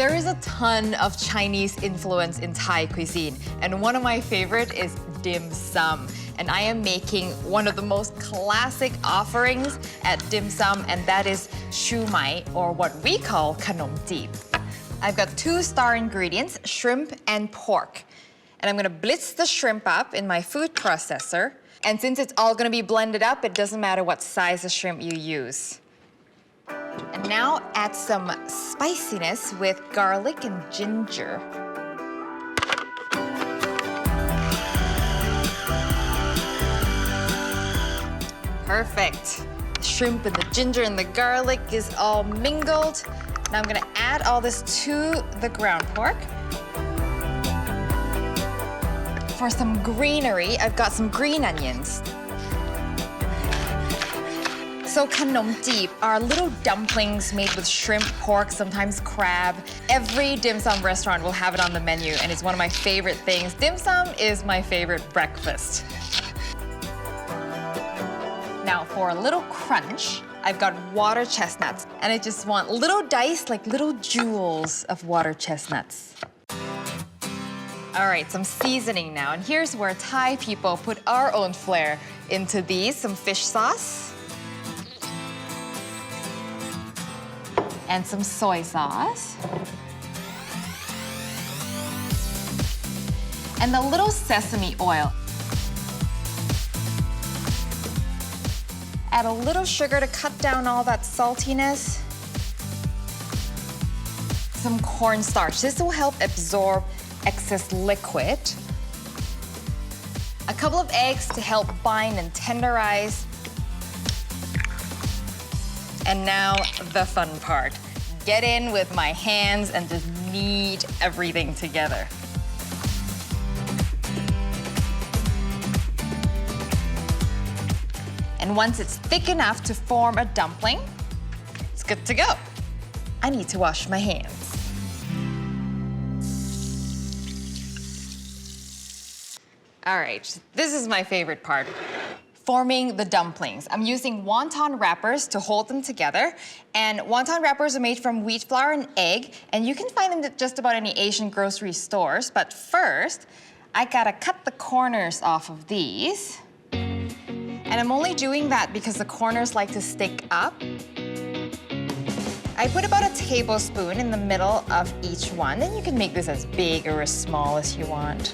There is a ton of Chinese influence in Thai cuisine, and one of my favorite is dim sum. And I am making one of the most classic offerings at dim sum, and that is shumai, or what we call khanom jeep. I've got 2 star ingredients, shrimp and pork. And I'm gonna blitz the shrimp up in my food processor. And since it's all gonna be blended up, it doesn't matter what size of shrimp you use. And now add some spiciness with garlic and ginger. Perfect. The shrimp and the ginger and the garlic is all mingled. Now I'm gonna add all this to the ground pork. For some greenery, I've got some green onions. So khanom jeep are little dumplings made with shrimp, pork, sometimes crab. Every dim sum restaurant will have it on the menu, and it's one of my favorite things. Dim sum is my favorite breakfast. Now for a little crunch, I've got water chestnuts, and I just want little dice, like little jewels of water chestnuts. All right, some seasoning now, and here's where Thai people put our own flair into these. Some fish sauce. And some soy sauce. And a little sesame oil. Add a little sugar to cut down all that saltiness. Some cornstarch. This will help absorb excess liquid. A couple of eggs to help bind and tenderize. And now the fun part. Get in with my hands and just knead everything together. And once it's thick enough to form a dumpling, it's good to go. I need to wash my hands. All right, this is my favorite part. Forming the dumplings. I'm using wonton wrappers to hold them together. And wonton wrappers are made from wheat flour and egg, and you can find them at just about any Asian grocery stores. But first, I gotta cut the corners off of these. And I'm only doing that because the corners like to stick up. I put about a tablespoon in the middle of each one, and you can make this as big or as small as you want.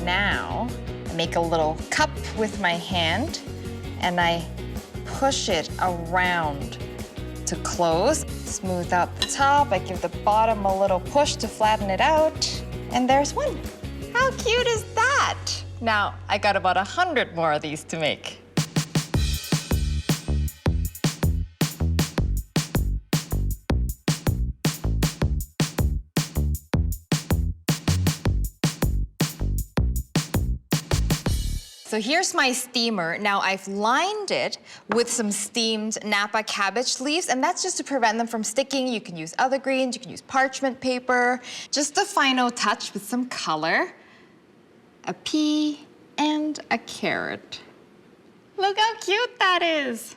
Now, I make a little cup with my hand, and I push it around to close. Smooth out the top. I give the bottom a little push to flatten it out. And there's one. How cute is that? Now, I got about 100 more of these to make. So here's my steamer. Now I've lined it with some steamed Napa cabbage leaves, and that's just to prevent them from sticking. You can use other greens, you can use parchment paper. Just a final touch with some color. A pea and a carrot. Look how cute that is.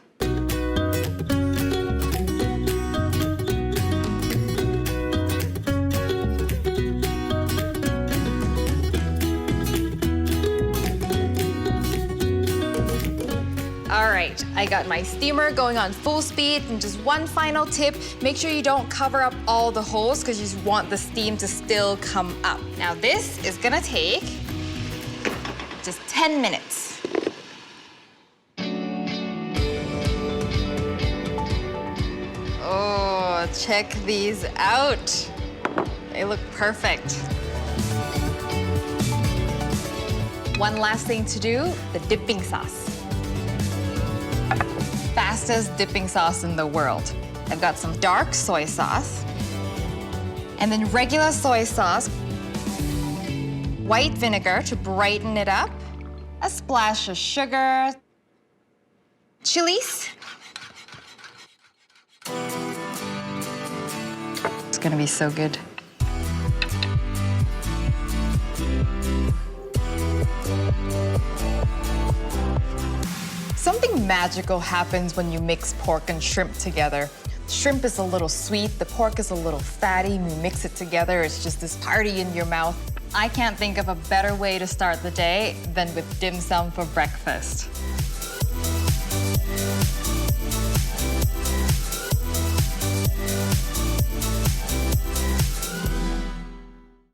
All right, I got my steamer going on full speed, and just one final tip, make sure you don't cover up all the holes because you just want the steam to still come up. Now this is gonna take just 10 minutes. Oh, check these out. They look perfect. One last thing to do, the dipping sauce. Fastest dipping sauce in the world. I've got some dark soy sauce, and then regular soy sauce, white vinegar to brighten it up, a splash of sugar, chilies. It's gonna be so good. Something magical happens when you mix pork and shrimp together. Shrimp is a little sweet, the pork is a little fatty. You mix it together, it's just this party in your mouth. I can't think of a better way to start the day than with dim sum for breakfast.